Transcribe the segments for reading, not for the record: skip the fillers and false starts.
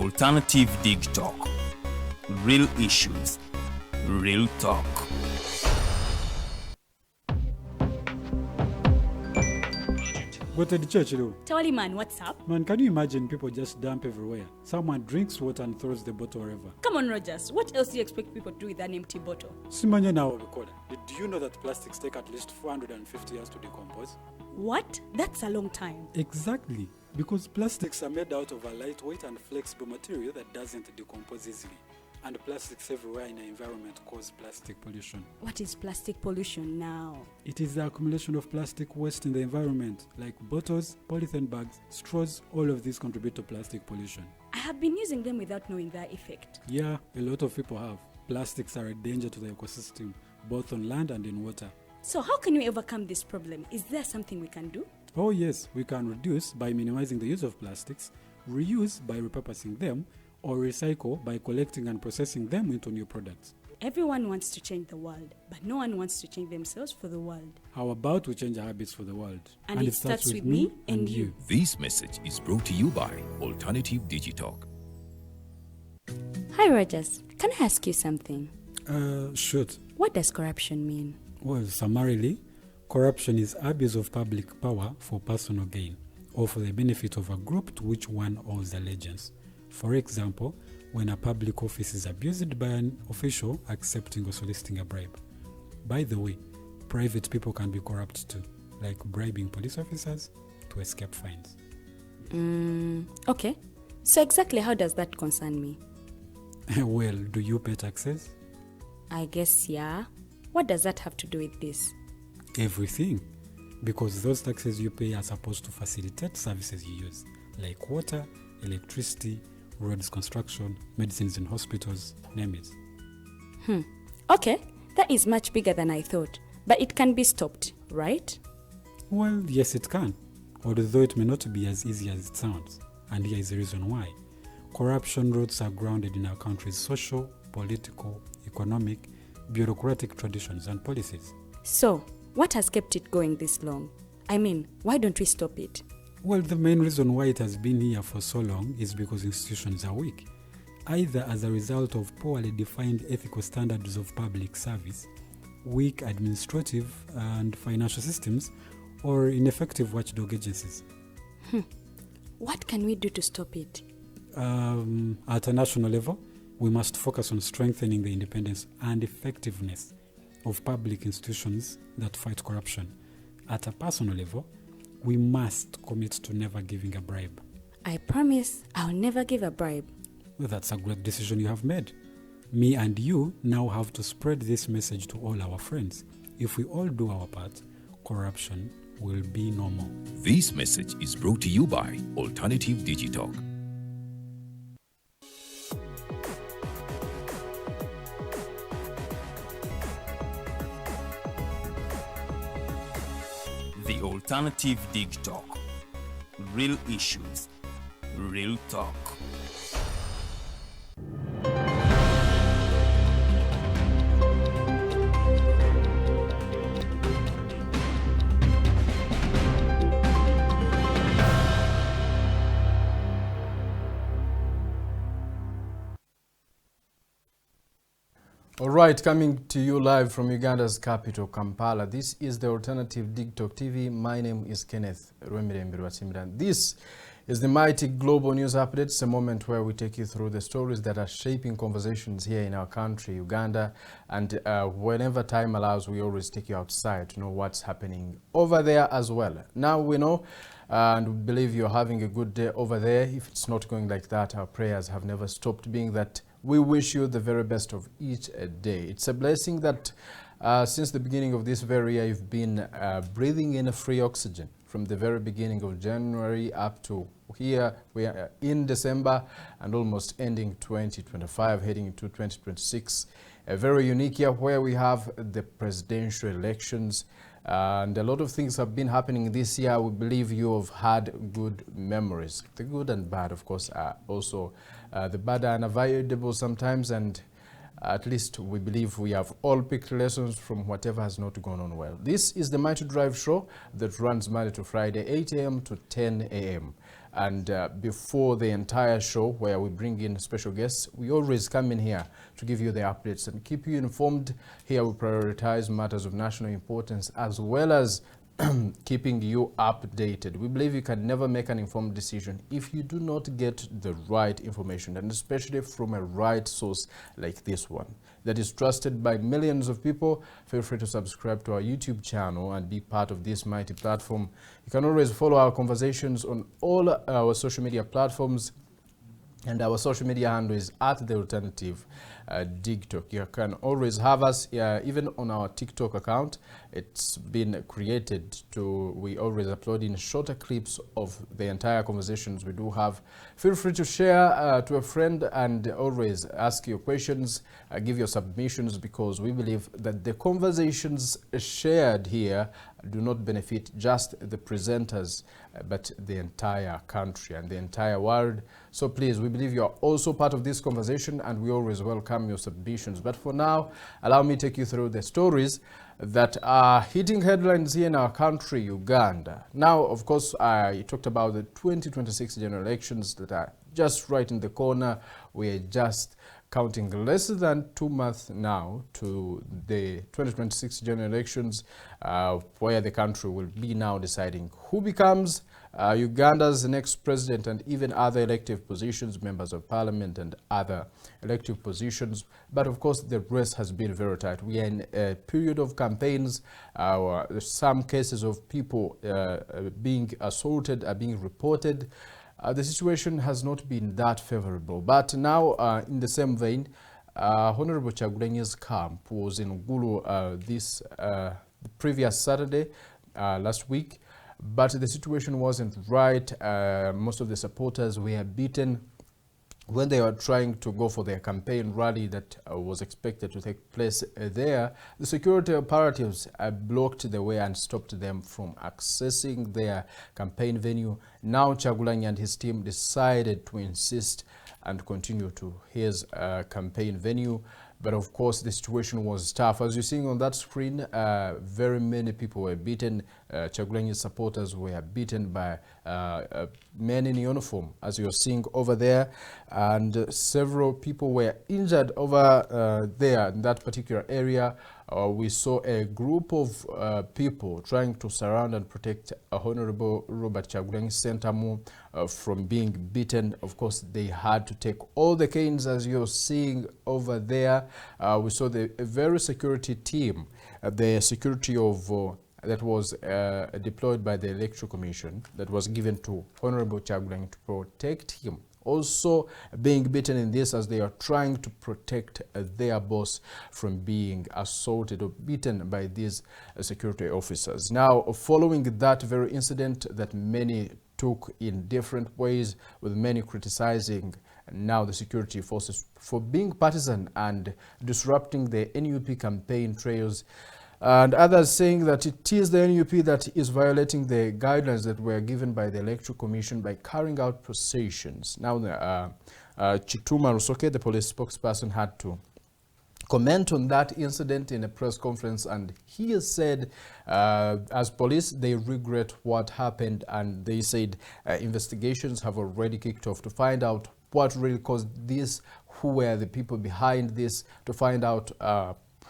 Alternative Dig Talk. Real issues, real talk. Go to the church, though. Tawali man, what's up? Man, can you imagine people just dump everywhere? Someone drinks water and throws the bottle wherever. Come on, Rogers. What else do you expect people to do with an empty bottle? Simanya now, do you know that plastics take at least 450 years to decompose? What? That's a long time. Exactly. Because plastics are made out of a lightweight and flexible material that doesn't decompose easily. And plastics everywhere in the environment cause plastic pollution. What is plastic pollution now? It is the accumulation of plastic waste in the environment, like bottles, polythene bags, straws. All of these contribute to plastic pollution. I have been using them without knowing their effect. Yeah, a lot of people have. Plastics are a danger to the ecosystem, both on land and in water. So how can we overcome this problem? Is there something we can do? Oh yes, we can reduce by minimizing the use of plastics, reuse by repurposing them, or recycle by collecting and processing them into new products. Everyone wants to change the world, but no one wants to change themselves for the world. How about we change our habits for the world? And it starts with me and you. This message is brought to you by Alternative Digitalk. Hi, Rogers. Can I ask you something? Shoot. What does corruption mean? Well, summarily, corruption is abuse of public power for personal gain or for the benefit of a group to which one owes allegiance. For example, when a public office is abused by an official accepting or soliciting a bribe. By the way, private people can be corrupt too, like bribing police officers to escape fines. Okay. So exactly how does that concern me? Well, do you pay taxes? I guess, yeah. What does that have to do with this? Everything. Because those taxes you pay are supposed to facilitate services you use, like water, electricity, roads construction, medicines in hospitals, name it. Okay, that is much bigger than I thought. But it can be stopped, right? Well, yes it can, although it may not be as easy as it sounds. And here is the reason why. Corruption roots are grounded in our country's social, political, economic, bureaucratic traditions and policies. So, what has kept it going this long? I mean, why don't we stop it? Well, the main reason why it has been here for so long is because institutions are weak, either as a result of poorly defined ethical standards of public service, weak administrative and financial systems, or ineffective watchdog agencies. What can we do to stop it? At a national level, we must focus on strengthening the independence and effectiveness of public institutions that fight corruption. At a personal level, we must commit to never giving a bribe. I promise I'll never give a bribe. Well, that's a great decision you have made. Me and you now have to spread this message to all our friends. If we all do our part, corruption will be no more. This message is brought to you by Alternative Digitalk. The Alternative Dig Talk. Real issues, real talk. All right, coming to you live from Uganda's capital, Kampala. This is the Alternative Dig Talk TV. My name is Kenneth Rwemirembe. This is the mighty global news updates, a moment where we take you through the stories that are shaping conversations here in our country, Uganda. And whenever time allows, we always take you outside to know what's happening over there as well. Now we know and we believe you're having a good day over there. If it's not going like that, our prayers have never stopped being that we wish you the very best of each day. It's a blessing that since the beginning of this very year, you've been breathing in a free oxygen from the very beginning of January up to here. We are in December and almost ending 2025, heading into 2026. A very unique year where we have the presidential elections. And a lot of things have been happening this year. We believe you have had good memories. The good and bad, of course, are also the bad are unavoidable sometimes, and At least we believe we have all picked lessons from whatever has not gone on well. This is the Mighty Drive show that runs Monday to Friday, 8 a.m. to 10 a.m. And before the entire show, where we bring in special guests, we always come in here to give you the updates and keep you informed. Here we prioritize matters of national importance as well as keeping you updated. We believe you can never make an informed decision if you do not get the right information, and especially from a right source like this one that is trusted by millions of people. Feel free to subscribe to our YouTube channel and be part of this mighty platform. You can always follow our conversations on all our social media platforms, and our social media handle is at The Alternative TikTok. You can always have us even on our TikTok account. It's been created we always upload in shorter clips of the entire conversations we do have. Feel free to share to a friend and always ask your questions, give your submissions, because we believe that the conversations shared here do not benefit just the presenters, but the entire country and the entire world. So please, we believe you are also part of this conversation, and we always welcome your submissions. But for now, allow me to take you through the stories that are hitting headlines here in our country, Uganda. Now, of course, I talked about the 2026 general elections that are just right in the corner. We're just counting less than 2 months now to the 2026 general elections, where the country will be now deciding who becomes Uganda's next president, and even other elective positions, members of parliament and other elective positions. But of course, the race has been very tight. We are in a period of campaigns. Some cases of people being assaulted are being reported. The situation has not been that favorable. But now, in the same vein, Honorable Kyagulanyi's camp was in Gulu the previous Saturday, last week. But the situation wasn't right. Most of the supporters were beaten when they were trying to go for their campaign rally that was expected to take place there. The security operatives blocked the way and stopped them from accessing their campaign venue. Now Kyagulanyi and his team decided to insist and continue to his campaign venue. But of course, the situation was tough. As you're seeing on that screen, very many people were beaten. Kyagulanyi's supporters were beaten by men in uniform, as you're seeing over there. And several people were injured over there in that particular area. We saw a group of people trying to surround and protect Honorable Robert Kyagulanyi Sentamu from being beaten. Of course, they had to take all the canes, as you're seeing over there. We saw the very security team, the security of that was deployed by the Electoral Commission, that was given to Honorable Kyagulanyi to protect him, also being beaten in this as they are trying to protect their boss from being assaulted or beaten by these security officers. Now, following that very incident that many took in different ways, with many criticizing now the security forces for being partisan and disrupting the NUP campaign trails, and others saying that it is the NUP that is violating the guidelines that were given by the Electoral Commission by carrying out processions. Now, Chituma Rusoke, the police spokesperson, had to comment on that incident in a press conference, and he has said, as police, they regret what happened, and they said investigations have already kicked off to find out what really caused this, who were the people behind this, to find out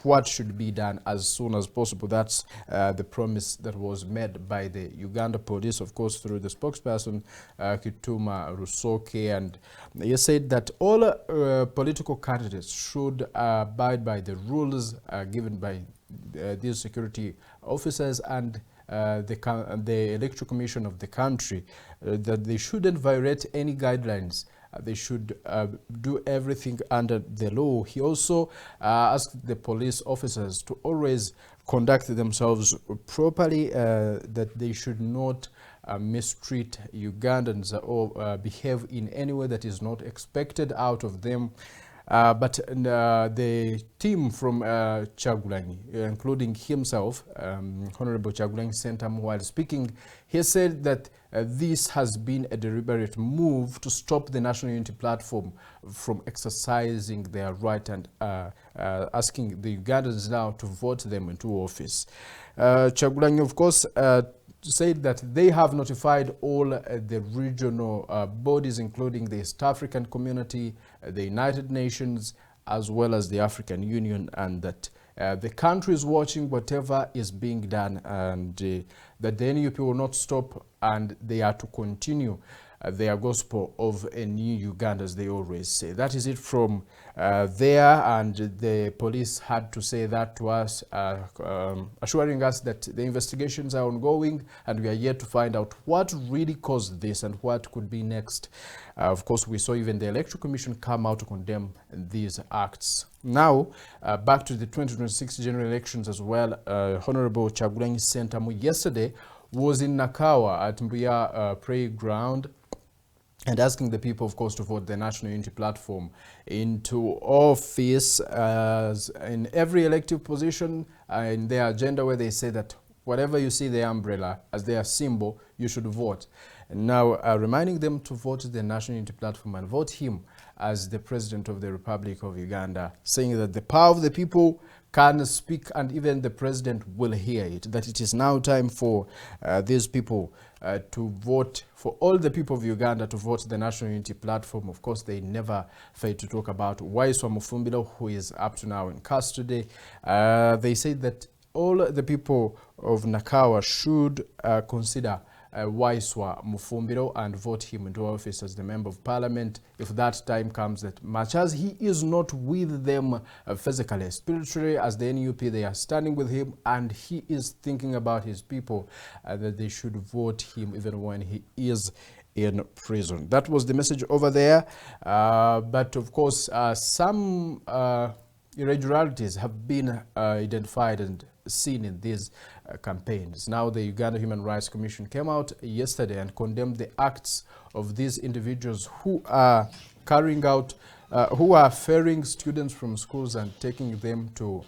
what should be done as soon as possible. That's the promise that was made by the Uganda police, of course, through the spokesperson, Kituma Rusoke. And he said that all political candidates should abide by the rules given by these security officers and the Electoral Commission of the country, that they shouldn't violate any guidelines. They should do everything under the law. He also asked the police officers to always conduct themselves properly, that they should not mistreat Ugandans or behave in any way that is not expected out of them. But the team from Kyagulanyi, including himself, Honorable Kyagulanyi Sentamu, while speaking, he said that this has been a deliberate move to stop the National Unity Platform from exercising their right and asking the Ugandans now to vote them into office. Kyagulanyi, of course, said that they have notified all the regional bodies, including the East African Community, the United Nations, as well as the African Union, and that the country is watching whatever is being done, and that the NUP will not stop, and they are to continue their gospel of a new Uganda, as they always say. That is it from there, and the police had to say that to us, assuring us that the investigations are ongoing and we are yet to find out what really caused this and what could be next. Of course, we saw even the Electoral Commission come out to condemn these acts. Now, back to the 2026 general elections as well. Honorable Kyagulanyi Sentamu yesterday was in Nakawa at Embeera prayer ground, and asking the people, of course, to vote the National Unity Platform into office in every elective position in their agenda, where they say that whatever you see the umbrella as their symbol, you should vote. And now reminding them to vote the National Unity Platform and vote him as the President of the Republic of Uganda, saying that the power of the people can speak and even the President will hear it, that it is now time for these people to vote, for all the people of Uganda to vote the National Unity Platform. Of course, they never fail to talk about Waiswa Mufumbiro, who is up to now in custody. They say that all the people of Nakawa should consider Waiswa Mufumbiro and vote him into office as the Member of Parliament if that time comes, that much as he is not with them physically, spiritually, as the NUP, they are standing with him and he is thinking about his people, that they should vote him even when he is in prison. That was the message over there. But of course, some irregularities have been identified and seen in these campaigns. Now the Uganda Human Rights Commission came out yesterday and condemned the acts of these individuals who are carrying out, who are ferrying students from schools and taking them to,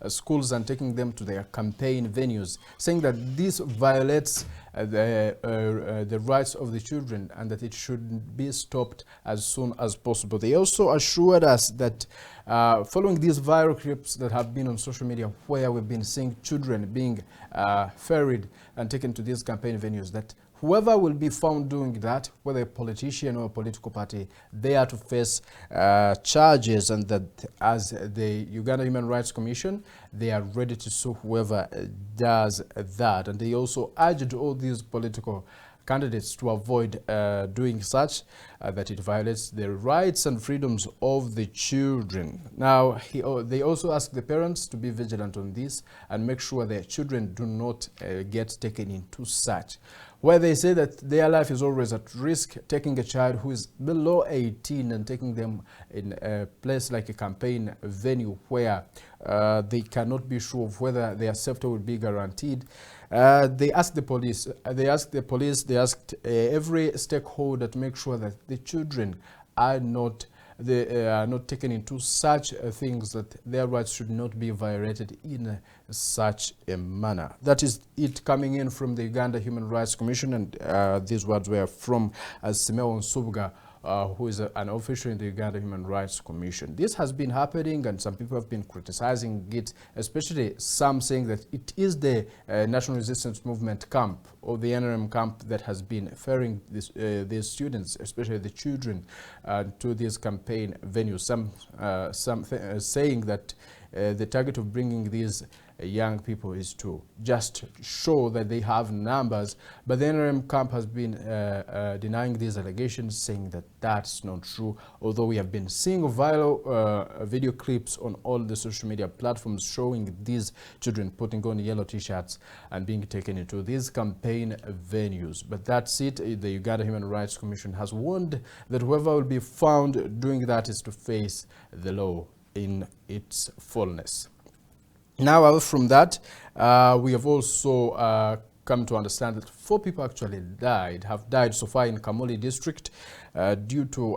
schools and taking them to their campaign venues, saying that this violates the rights of the children and that it should be stopped as soon as possible. They also assured us that following these viral clips that have been on social media, where we've been seeing children being ferried and taken to these campaign venues, that whoever will be found doing that, whether a politician or a political party, they are to face charges, and that as the Uganda Human Rights Commission, they are ready to sue whoever does that. And they also urged all these political candidates to avoid doing such, that it violates the rights and freedoms of the children. Now, they also ask the parents to be vigilant on this and make sure their children do not get taken into such, where they say that their life is always at risk. Taking a child who is below 18 and taking them in a place like a campaign venue where they cannot be sure of whether their safety will be guaranteed. They asked the police, they asked every stakeholder to make sure that the children are not taken into such things, that their rights should not be violated in such a manner. That is it coming in from the Uganda Human Rights Commission, and these words were from Simeo Nsubga, who is an official in the Uganda Human Rights Commission. This has been happening, and some people have been criticizing it, especially some saying that it is the National Resistance Movement camp or the NRM camp that has been ferrying these students, especially the children, to these campaign venues. Some saying that the target of bringing these young people is to just show that they have numbers, but the NRM camp has been denying these allegations, saying that that's not true, although we have been seeing viral video clips on all the social media platforms showing these children putting on yellow t-shirts and being taken into these campaign venues. But that's it. The Uganda Human Rights Commission has warned that whoever will be found doing that is to face the law in its fullness. Now, from that, we have also come to understand that 4 people actually have died so far in Kamuli district due to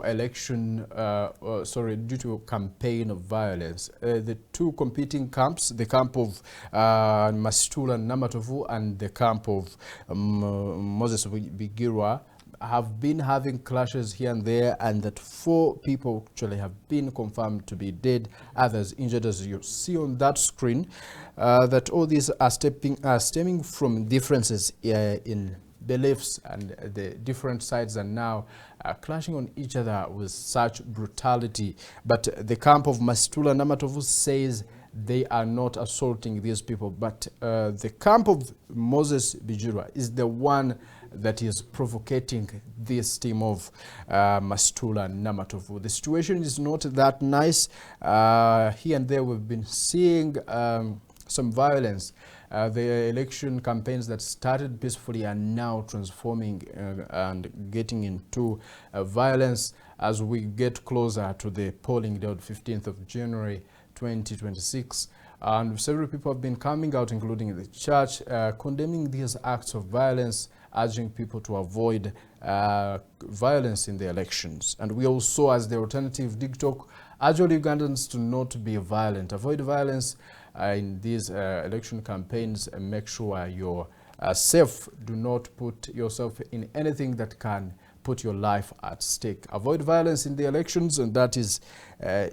due to campaign of violence. The 2 competing camps, the camp of Masitula Namatovu and the camp of Moses Bigirwa, have been having clashes here and there, and that 4 people actually have been confirmed to be dead, others injured, as you see on that screen. That all these are stemming from differences in beliefs, and the different sides are now clashing on each other with such brutality. But the camp of Masitula Namatovu says they are not assaulting these people, but the camp of Moses Bijirwa is the one that is provoking this team of Masitula Namatovu. The situation is not that nice. Here and there we've been seeing some violence. The election campaigns that started peacefully are now transforming and getting into violence as we get closer to the polling day, 15th of January 2026. And several people have been coming out, including the church, condemning these acts of violence, urging people to avoid violence in the elections. And we also, as the alternative TikTok, urge all Ugandans to not be violent. Avoid violence in these election campaigns, and make sure you're safe. Do not put yourself in anything that can put your life at stake. Avoid violence in the elections, and that is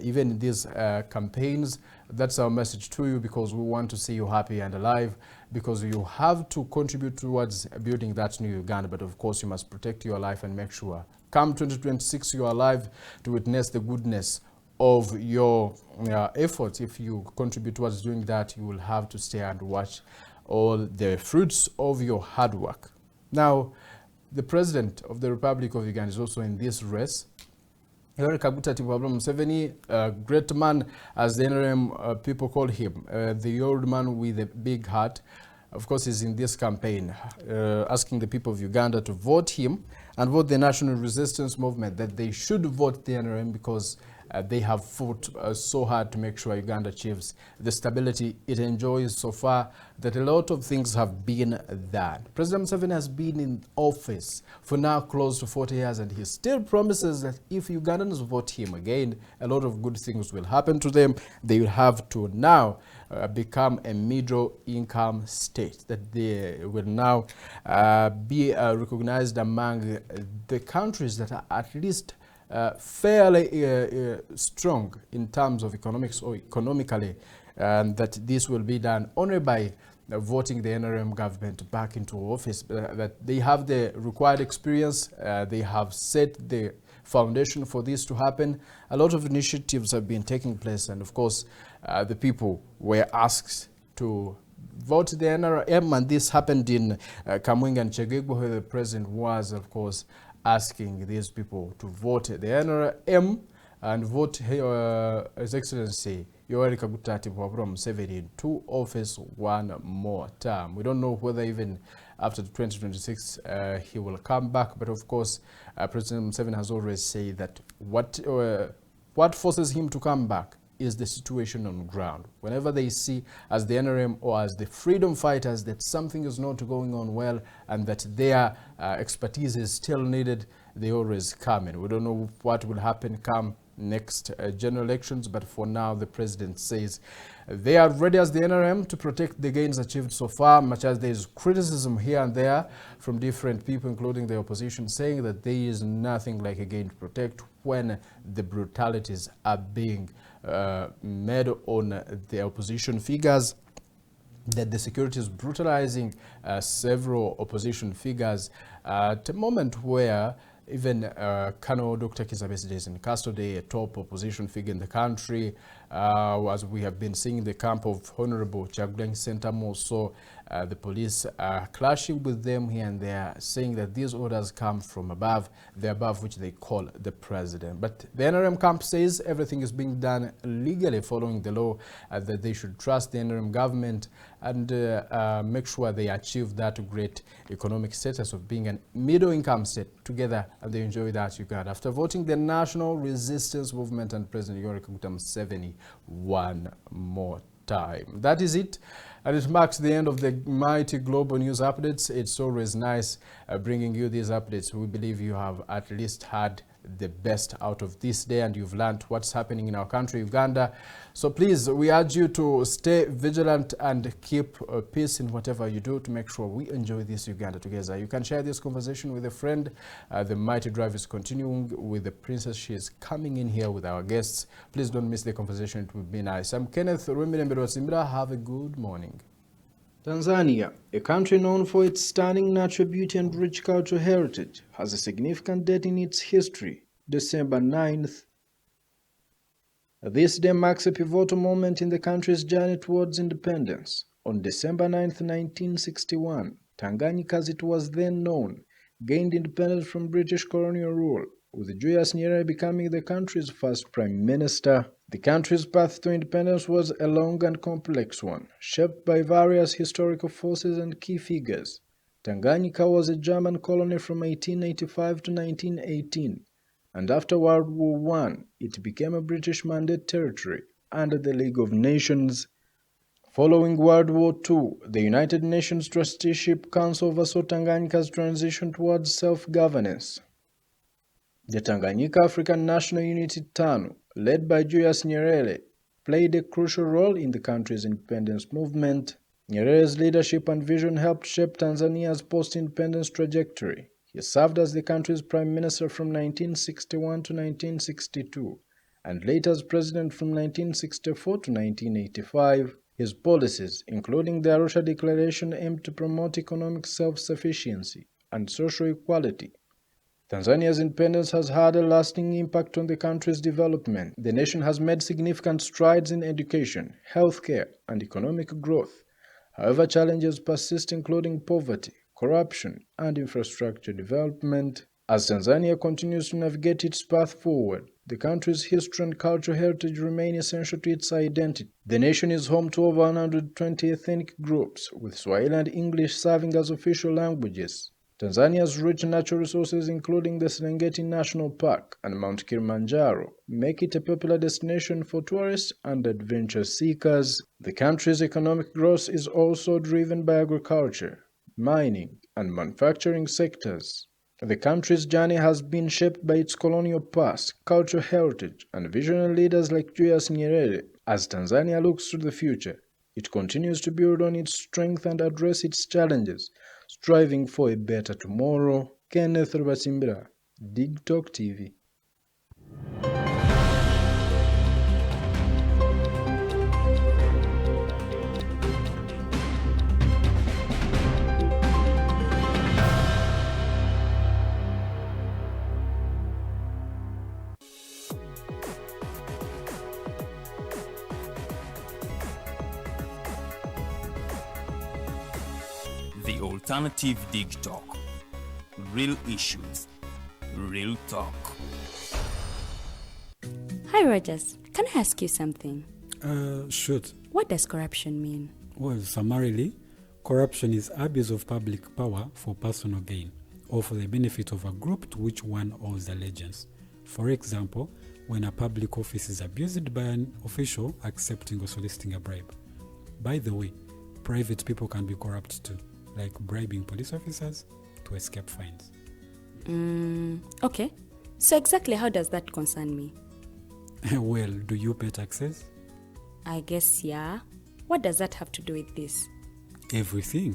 even in these campaigns. That's our message to you, because we want to see you happy and alive, because you have to contribute towards building that new Uganda. But of course, you must protect your life and make sure come 2026 you are alive to witness the goodness of your efforts. If you contribute towards doing that, you will have to stay and watch all the fruits of your hard work. Now, the President of the Republic of Uganda is also in this race. Museveni, a great man, as the NRM people call him, the old man with a big heart, of course, is in this campaign, asking the people of Uganda to vote him and vote the National Resistance Movement, that they should vote the NRM, because they have fought so hard to make sure Uganda achieves the stability it enjoys so far, that a lot of things have been done. President Museveni has been in office for now close to 40 years, and he still promises that if Ugandans vote him again, a lot of good things will happen to them. They will have to now become a middle-income state, that they will now be recognized among the countries that are at least fairly strong in terms of economics or economically, and that this will be done only by voting the NRM government back into office, that they have the required experience, they have set the foundation for this to happen. A lot of initiatives have been taking place, and of course the people were asked to vote the NRM, and this happened in Kamwinga and Chegegbo, where the president was, of course, asking these people to vote the NRM and vote His Excellency Yoweri Kaguta Museveni into office one more term. We don't know whether even after 2026 he will come back, but of course President Museveni has always said that what forces him to come back is the situation on ground. Whenever they see, as the NRM or as the freedom fighters, that something is not going on well and that their expertise is still needed, they always come in. We don't know what will happen come next general elections, but for now the president says they are ready as the NRM to protect the gains achieved so far, much as there is criticism here and there from different people, including the opposition, saying that there is nothing like a gain to protect when the brutalities are being made on the opposition figures, that the security is brutalizing several opposition figures at a moment where even Colonel Dr. Kizza Besigye is in custody, a top opposition figure in the country, as we have been seeing in the camp of Honorable Kyagulanyi Center. Also, the police are clashing with them here and there, saying that these orders come from above, the above which they call the president. But the NRM camp says everything is being done legally, following the law, that they should trust the NRM government and make sure they achieve that great economic status of being a middle-income state together, and they enjoy that Uganda. After voting the National Resistance Movement and President Yoweri Kaguta Museveni one more time. That is it. And it marks the end of the mighty global news updates. It's always nice bringing you these updates. We believe you have at least had the best out of this day and you've learned what's happening in our country, Uganda. So please, we urge you to stay vigilant and keep peace in whatever you do to make sure we enjoy this Uganda together. You can share this conversation with a friend. The mighty drive is continuing with the princess. She is coming in here with our guests. Please don't miss the conversation. It would be nice. I'm Kenneth Embeera. Have a good morning. Tanzania, a country known for its stunning natural beauty and rich cultural heritage, has a significant date in its history, December 9th. This day marks a pivotal moment in the country's journey towards independence. On December 9th, 1961, Tanganyika, as it was then known, gained independence from British colonial rule, with Julius Nyerere becoming the country's first prime minister. The country's path to independence was a long and complex one, shaped by various historical forces and key figures. Tanganyika was a German colony from 1885 to 1918, and after World War I, it became a British Mandate territory under the League of Nations. Following World War II, the United Nations Trusteeship Council oversaw Tanganyika's transition towards self-governance. The Tanganyika African National Unity TANU, led by Julius Nyerere, played a crucial role in the country's independence movement. Nyerere's leadership and vision helped shape Tanzania's post-independence trajectory. He served as the country's prime minister from 1961 to 1962, and later as president from 1964 to 1985. His policies, including the Arusha Declaration, aimed to promote economic self-sufficiency and social equality. Tanzania's independence has had a lasting impact on the country's development. The nation has made significant strides in education, healthcare, and economic growth. However, challenges persist, including poverty, corruption, and infrastructure development. As Tanzania continues to navigate its path forward, the country's history and cultural heritage remain essential to its identity. The nation is home to over 120 ethnic groups, with Swahili and English serving as official languages. Tanzania's rich natural resources, including the Serengeti National Park and Mount Kilimanjaro, make it a popular destination for tourists and adventure seekers. The country's economic growth is also driven by agriculture, mining, and manufacturing sectors. The country's journey has been shaped by its colonial past, cultural heritage, and visionary leaders like Julius Nyerere. As Tanzania looks to the future, it continues to build on its strength and address its challenges, striving for a better tomorrow. Kenneth Embeera, Digtalk TV. The Alternative Dig Talk. Real issues, real talk. Hi, Rogers. Can I ask you something? Shoot. What does corruption mean? Well, summarily, corruption is abuse of public power for personal gain or for the benefit of a group to which one owes allegiance. For example, when a public office is abused by an official accepting or soliciting a bribe. By the way, private people can be corrupt too, like bribing police officers to escape fines. Okay. So exactly how does that concern me? Well, do you pay taxes? I guess, yeah. What does that have to do with this? Everything.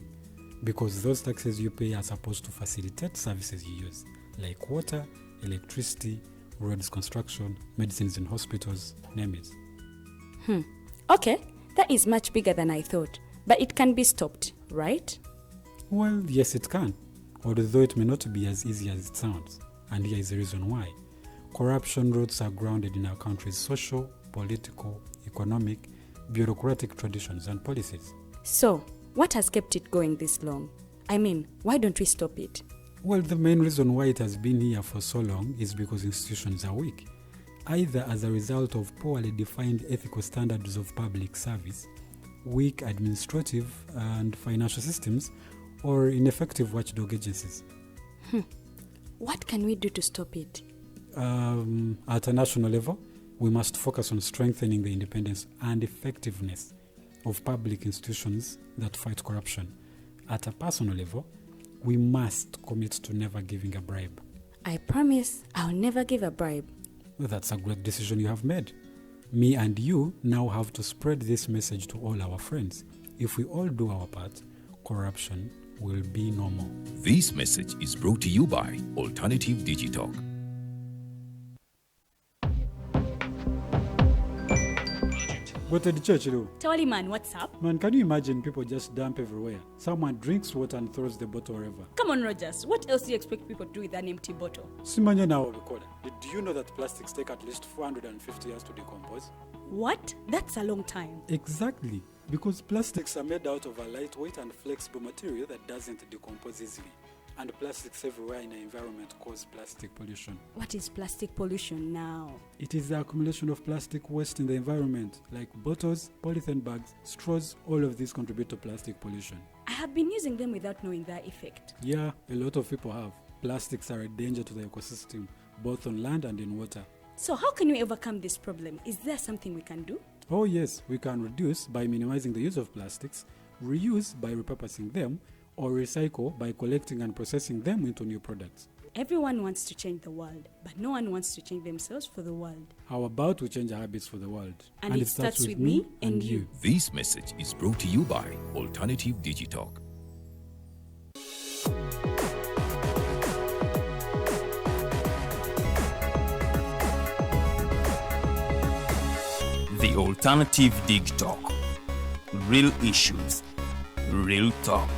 Because those taxes you pay are supposed to facilitate services you use, like water, electricity, roads construction, medicines in hospitals, name it. Okay, that is much bigger than I thought. But it can be stopped, right? Well, yes, it can, although it may not be as easy as it sounds. And here is the reason why. Corruption roots are grounded in our country's social, political, economic, bureaucratic traditions and policies. So, what has kept it going this long? I mean, why don't we stop it? Well, the main reason why it has been here for so long is because institutions are weak, either as a result of poorly defined ethical standards of public service, weak administrative and financial systems, or ineffective watchdog agencies. What can we do to stop it? At a national level, we must focus on strengthening the independence and effectiveness of public institutions that fight corruption. At a personal level, we must commit to never giving a bribe. I promise I'll never give a bribe. That's a great decision you have made. Me and you now have to spread this message to all our friends. If we all do our part, corruption will be normal. This message is brought to you by Alternative Digital. Go to the church, though. Tawali man, what's up? Man, can you imagine people just dump everywhere? Someone drinks water and throws the bottle wherever. Come on, Rogers. What else do you expect people to do with an empty bottle? Simanya now, Obukoda. Do you know that plastics take at least 450 years to decompose? What? That's a long time. Exactly. Because plastics are made out of a lightweight and flexible material that doesn't decompose easily. And plastics everywhere in the environment cause plastic pollution. What is plastic pollution now? It is the accumulation of plastic waste in the environment, like bottles, polythene bags, straws. All of these contribute to plastic pollution. I have been using them without knowing their effect. Yeah, a lot of people have. Plastics are a danger to the ecosystem, both on land and in water. So how can we overcome this problem? Is there something we can do? Oh yes, we can reduce by minimizing the use of plastics, reuse by repurposing them, or recycle by collecting and processing them into new products. Everyone wants to change the world, but no one wants to change themselves for the world. How about we change our habits for the world? And it starts with me and you. This message is brought to you by Alternative Digital. The Alternative Dig Talk. Real issues, real talk.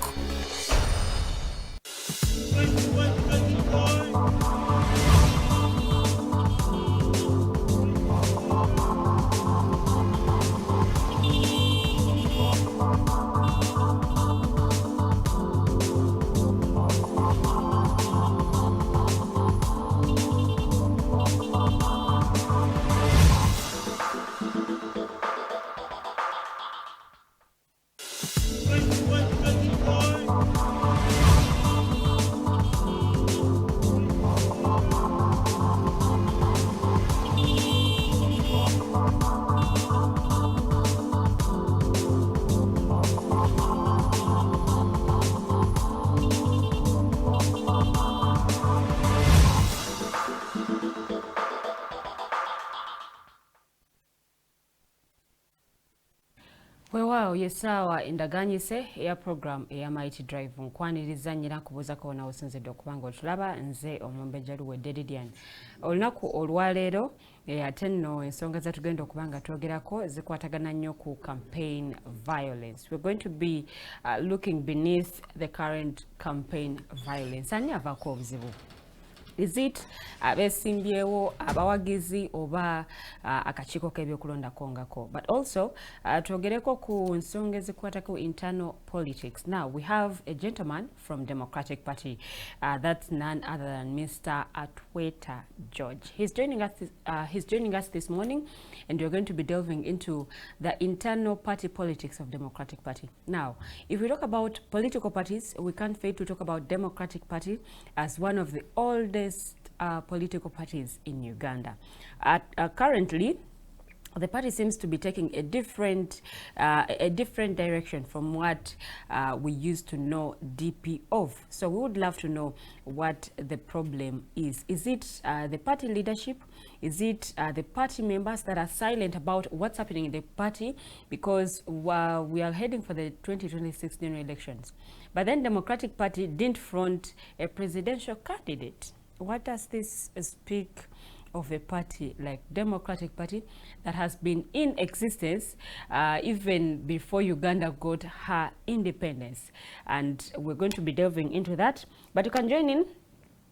Weewaawo yesaawa endagaanyise eya program eya Mighty Drive nkwaniriza nnyina kubuuzako wonna osinzidde okubanga otulaba nze Omumbejja Luwedde Lilian. Olunaku olwaleero ate nno ensonga zetugenda okubanga twogerako zikwatagana nnyo ku campaign violence. We're going to be looking beneath the current campaign violence. Ani avaako obuzibu? Is it abesimbyewo abawagizi oba akakiiko k'ebyokulondako ngako? But also twogereko ku nsonga ezikwatako internal politics. Now we have a gentleman from Democratic Party, that's none other than Mr. Atweta George. He's joining us this morning, and we're going to be delving into the internal party politics of Democratic Party. Now, if we talk about political parties, we can't fail to talk about Democratic Party as one of the oldest political parties in Uganda. Currently, the party seems to be taking a different direction from what we used to know DP of. So we would love to know what the problem is. Is it the party leadership? Is it the party members that are silent about what's happening in the party? Because we are heading for the 2026 general elections. But then Democratic Party didn't front a presidential candidate. What does this speak of a party like Democratic Party that has been in existence even before Uganda got her independence? And we're going to be delving into that. But you can join in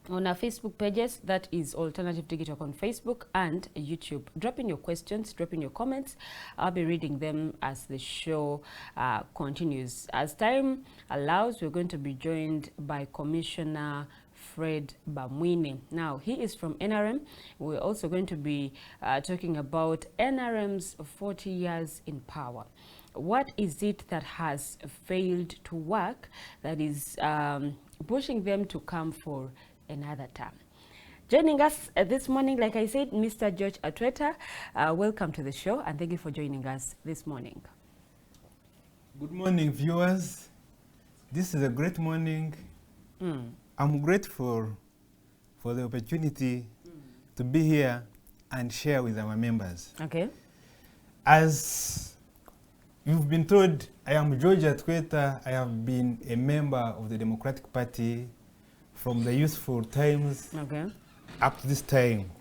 on our Facebook pages, that is Alternative Digital on Facebook and YouTube. Drop in your questions, drop in your comments. I'll be reading them as the show continues. As time allows, we're going to be joined by Commissioner Fred Bamwine. Now, he is from NRM. We're also going to be talking about NRM's 40 years in power. What is it that has failed to work that is pushing them to come for another term? Joining us this morning, like I said, Mr. George Atweta. Welcome to the show, and thank you for joining us this morning. Good morning, viewers. This is a great morning. I'm grateful for the opportunity to be here and share with our members. Okay. As you've been told, I am George Atweta. I have been a member of the Democratic Party from the youthful times up to this time.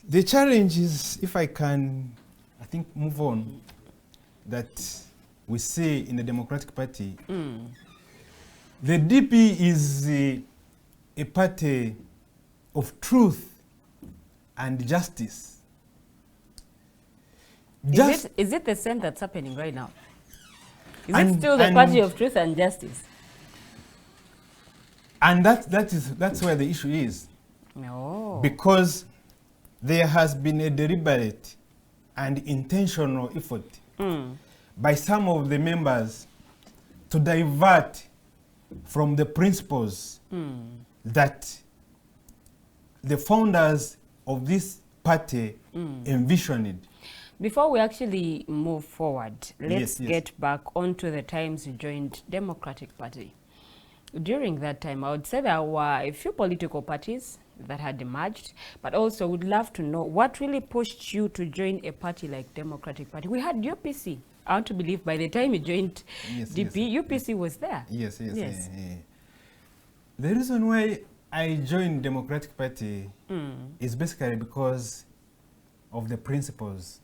The challenge is, if I can, I think, move on, that we see in the Democratic Party, the DP is a party of truth and justice. Is it the same that's happening right now? Is it still the party of truth and justice? And that's where the issue is. No. Because there has been a deliberate and intentional effort by some of the members to divert from the principles that the founders of this party envisioned. Before we actually move forward, let's Yes. get back onto the times you joined Democratic Party. During that time, I would say there were a few political parties that had emerged, but also would love to know what really pushed you to join a party like Democratic Party. We had UPC. I want to believe by the time you joined DP, UPC was there. Yes. The reason why I joined Democratic Party is basically because of the principles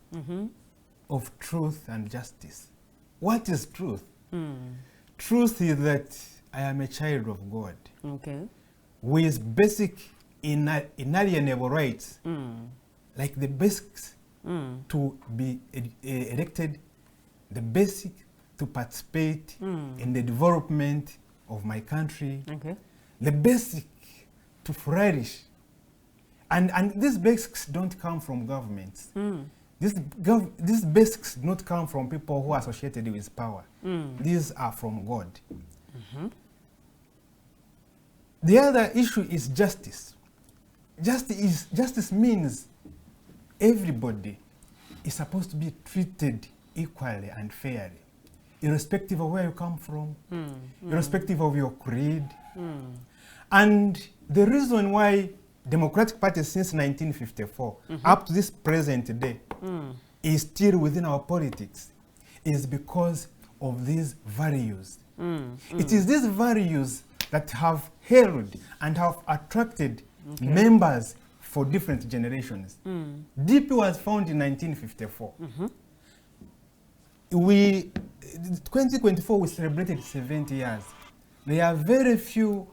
of truth and justice. What is truth? Truth is that I am a child of God with basic inalienable rights, like the basics to be elected, the basic to participate in the development of my country, the basic to flourish. And these basics don't come from governments. These basics don't come from people who are associated with power. These are from God. The other issue is justice. Justice means everybody is supposed to be treated equally and fairly, irrespective of where you come from, irrespective of your creed. And the reason why Democratic Party since 1954 up to this present day is still within our politics is because of these values. It is these values that have held and have attracted members for different generations. DP was found in 1954. 2024 we celebrated 70 years. There are very few